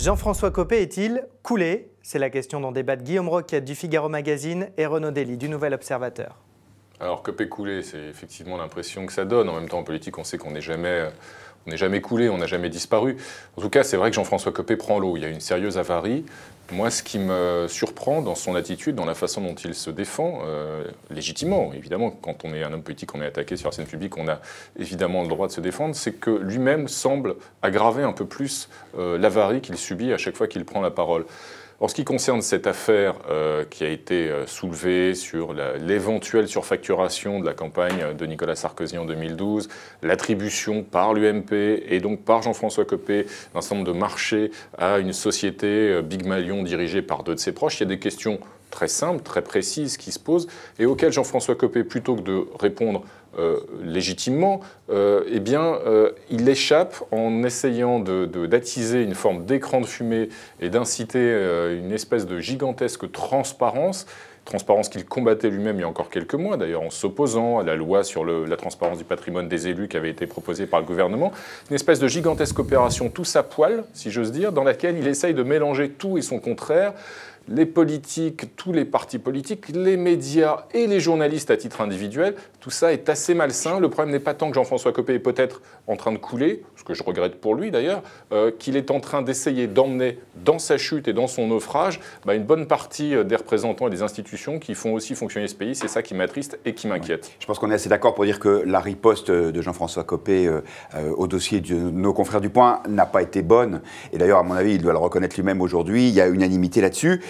Jean-François Copé est-il coulé? C'est la question dont débattent Guillaume Roquette du Figaro Magazine et Renaud Dely du Nouvel Observateur. Alors Copé coulé, c'est effectivement l'impression que ça donne. En même temps, en politique, on sait qu'on n'est jamais coulé, on n'a jamais disparu. En tout cas, c'est vrai que Jean-François Copé prend l'eau. Il y a une sérieuse avarie. Moi, ce qui me surprend dans son attitude, dans la façon dont il se défend, légitimement, évidemment, quand on est un homme politique, on est attaqué sur la scène publique, on a évidemment le droit de se défendre, c'est que lui-même semble aggraver un peu plus l'avarie qu'il subit à chaque fois qu'il prend la parole. En ce qui concerne cette affaire qui a été soulevée sur l'éventuelle surfacturation de la campagne de Nicolas Sarkozy en 2012, l'attribution par l'UMP et donc par Jean-François Copé d'un certain nombre de marchés à une société Big Malion dirigée par deux de ses proches, il y a des questions très simples, très précises qui se posent et auxquelles Jean-François Copé, plutôt que de répondre légitimement, il échappe en essayant d'attiser une forme d'écran de fumée et d'inciter une espèce de gigantesque transparence qu'il combattait lui-même il y a encore quelques mois, d'ailleurs en s'opposant à la loi sur la transparence du patrimoine des élus qui avait été proposée par le gouvernement, une espèce de gigantesque opération tous à poil, si j'ose dire, dans laquelle il essaye de mélanger tout et son contraire, les politiques, tous les partis politiques, les médias et les journalistes à titre individuel, tout ça est assez malsain. Le problème n'est pas tant que Jean-François Copé est peut-être en train de couler, ce que je regrette pour lui d'ailleurs, qu'il est en train d'essayer d'emmener dans sa chute et dans son naufrage une bonne partie des représentants et des institutions qui font aussi fonctionner ce pays. C'est ça qui m'attriste et qui m'inquiète. Je pense qu'on est assez d'accord pour dire que la riposte de Jean-François Copé au dossier de nos confrères du Point n'a pas été bonne. Et d'ailleurs, à mon avis, il doit le reconnaître lui-même aujourd'hui. Il y a unanimité là-dessus.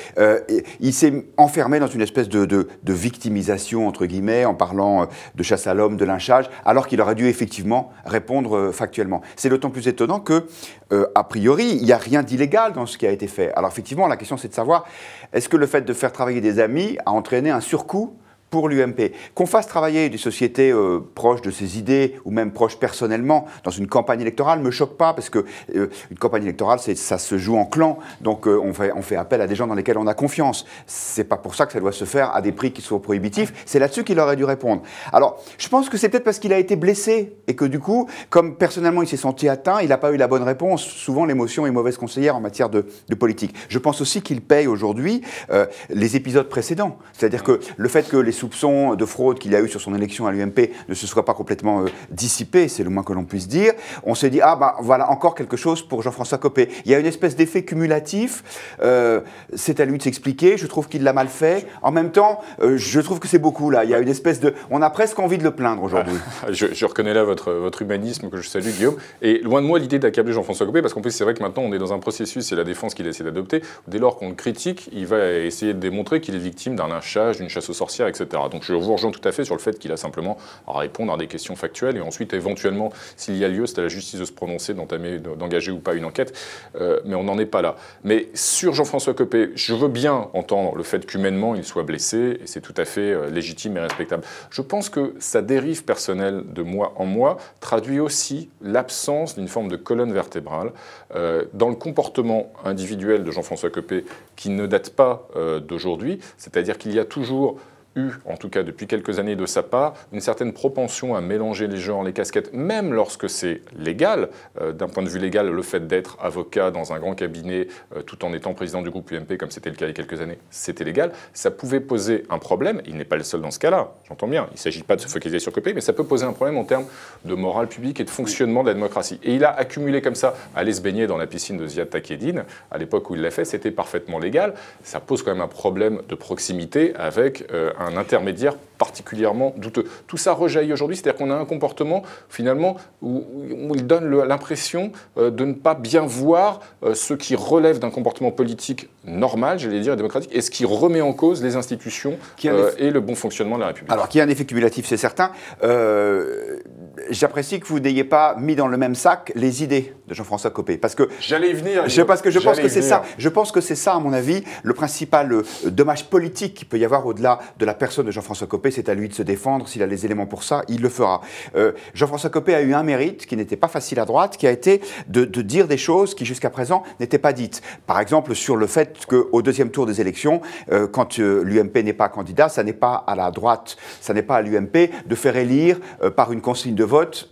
Il s'est enfermé dans une espèce de victimisation, entre guillemets, en parlant de chasse à l'homme, de lynchage, alors qu'il aurait dû effectivement répondre factuellement. C'est d'autant plus étonnant que, a priori, il n'y a rien d'illégal dans ce qui a été fait. Alors effectivement, la question c'est de savoir, est-ce que le fait de faire travailler des amis a entraîné un surcoût pour l'UMP? Qu'on fasse travailler des sociétés proches de ses idées ou même proches personnellement dans une campagne électorale ne me choque pas parce que une campagne électorale, ça se joue en clan. Donc on fait appel à des gens dans lesquels on a confiance. C'est pas pour ça que ça doit se faire à des prix qui soient prohibitifs. C'est là-dessus qu'il aurait dû répondre. Alors, je pense que c'est peut-être parce qu'il a été blessé et que du coup, comme personnellement il s'est senti atteint, il n'a pas eu la bonne réponse. Souvent, l'émotion est mauvaise conseillère en matière de politique. Je pense aussi qu'il paye aujourd'hui les épisodes précédents. C'est-à-dire que le fait que les soupçons de fraude qu'il a eu sur son élection à l'UMP ne se soient pas complètement dissipés, c'est le moins que l'on puisse dire. On s'est dit, voilà encore quelque chose pour Jean-François Copé. Il y a une espèce d'effet cumulatif, c'est à lui de s'expliquer, je trouve qu'il l'a mal fait. En même temps, je trouve que c'est beaucoup là, il y a une espèce de... On a presque envie de le plaindre aujourd'hui. Je reconnais là votre humanisme que je salue, Guillaume. Et loin de moi l'idée d'accabler Jean-François Copé, parce qu'en plus c'est vrai que maintenant on est dans un processus, c'est la défense qu'il essaie d'adopter, dès lors qu'on le critique, il va essayer de démontrer qu'il est victime d'un lynchage, d'une chasse aux sorcières, etc. Donc je vous rejoins tout à fait sur le fait qu'il a simplement à répondre à des questions factuelles et ensuite éventuellement, s'il y a lieu, c'est à la justice de se prononcer, d'engager ou pas une enquête, mais on n'en est pas là. Mais sur Jean-François Copé, je veux bien entendre le fait qu'humainement il soit blessé et c'est tout à fait légitime et respectable. Je pense que sa dérive personnelle de mois en mois traduit aussi l'absence d'une forme de colonne vertébrale dans le comportement individuel de Jean-François Copé qui ne date pas d'aujourd'hui, c'est-à-dire qu'il y a toujours en tout cas depuis quelques années de sa part, une certaine propension à mélanger les genres, les casquettes, même lorsque c'est légal. D'un point de vue légal, le fait d'être avocat dans un grand cabinet, tout en étant président du groupe UMP, comme c'était le cas il y a quelques années, c'était légal. Ça pouvait poser un problème. Il n'est pas le seul dans ce cas-là, j'entends bien. Il ne s'agit pas de se focaliser sur Copé, mais ça peut poser un problème en termes de morale publique et de fonctionnement de la démocratie. Et il a accumulé comme ça, aller se baigner dans la piscine de Ziad Takedine, à l'époque où il l'a fait, c'était parfaitement légal. Ça pose quand même un problème de proximité avec un intermédiaire particulièrement douteux. Tout ça rejaillit aujourd'hui, c'est-à-dire qu'on a un comportement finalement où il donne l'impression de ne pas bien voir ce qui relève d'un comportement politique normal, j'allais dire, démocratique, et ce qui remet en cause les institutions et le bon fonctionnement de la République. Alors qu'il y a un effet cumulatif, c'est certain. J'apprécie que vous n'ayez pas mis dans le même sac les idées de Jean-François Copé, parce que j'allais y venir. Parce que je pense que c'est ça. Je pense que c'est ça, à mon avis, le principal dommage politique qu'il peut y avoir au-delà de la personne de Jean-François Copé. C'est à lui de se défendre. S'il a les éléments pour ça, il le fera. Jean-François Copé a eu un mérite qui n'était pas facile à droite, qui a été de dire des choses qui jusqu'à présent n'étaient pas dites. Par exemple, sur le fait qu'au deuxième tour des élections, quand l'UMP n'est pas candidat, ça n'est pas à la droite, ça n'est pas à l'UMP de faire élire par une consigne de vote vote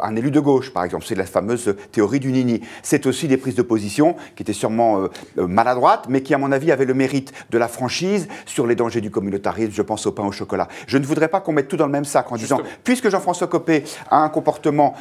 un élu de gauche, par exemple. C'est la fameuse théorie du nini. C'est aussi des prises de position qui étaient sûrement maladroites, mais qui, à mon avis, avaient le mérite de la franchise sur les dangers du communautarisme. Je pense au pain au chocolat. Je ne voudrais pas qu'on mette tout dans le même sac en disant, puisque Jean-François Copé a un comportement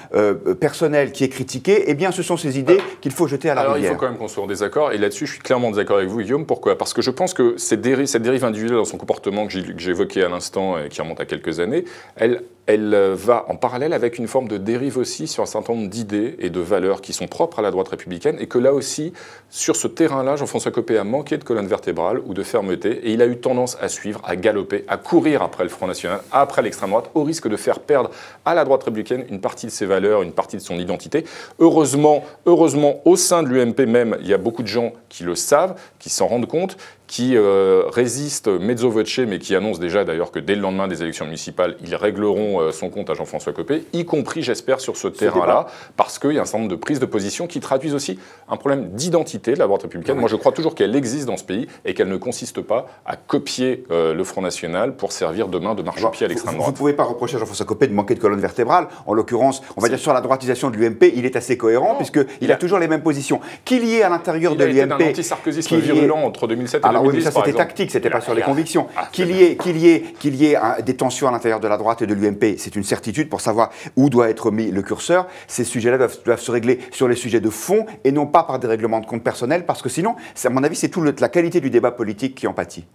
personnel qui est critiqué, eh bien, ce sont ces idées qu'il faut jeter à la rivière. Alors, il faut quand même qu'on soit en désaccord. Et là-dessus, je suis clairement en désaccord avec vous, Guillaume. Pourquoi? Parce que je pense que cette dérive individuelle dans son comportement que j'évoquais à l'instant et qui remonte à quelques années, elle va en parallèle avec une forme de dérive aussi sur un certain nombre d'idées et de valeurs qui sont propres à la droite républicaine, et que là aussi, sur ce terrain-là, Jean-François Copé a manqué de colonne vertébrale ou de fermeté, et il a eu tendance à suivre, à galoper, à courir après le Front National, après l'extrême droite, au risque de faire perdre à la droite républicaine une partie de ses valeurs, une partie de son identité. Heureusement, au sein de l'UMP même, il y a beaucoup de gens qui le savent, qui s'en rendent compte, qui résistent mezzo voce, mais qui annoncent déjà d'ailleurs que dès le lendemain des élections municipales, ils régleront son compte à Jean-François Copé, y compris, j'espère, sur ce terrain-là, parce qu'il y a un certain nombre de prises de position qui traduisent aussi un problème d'identité de la droite républicaine. Moi, je crois toujours qu'elle existe dans ce pays et qu'elle ne consiste pas à copier le Front National pour servir demain de marchepied à l'extrême droite. Vous ne pouvez pas reprocher à Jean-François Copé de manquer de colonne vertébrale. En l'occurrence, on va dire sur la droitisation de l'UMP, il est assez cohérent, puisqu'il a toujours les mêmes positions. Qu'il y ait à l'intérieur de l'UMP... Il a été d'un anti-sarkozysme virulent entre 2007 et 2010, ça, c'était tactique. C'était pas sur les convictions. Qu'il y ait des tensions à l'intérieur de la droite et de l'UMP, c'est une certitude pour savoir où doit être mis le curseur. Ces sujets-là doivent se régler sur les sujets de fond et non pas par des règlements de compte personnels, parce que sinon, à mon avis, c'est toute la qualité du débat politique qui en pâtit.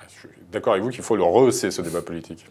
Je suis d'accord avec vous qu'il faut le rehausser, ce débat politique.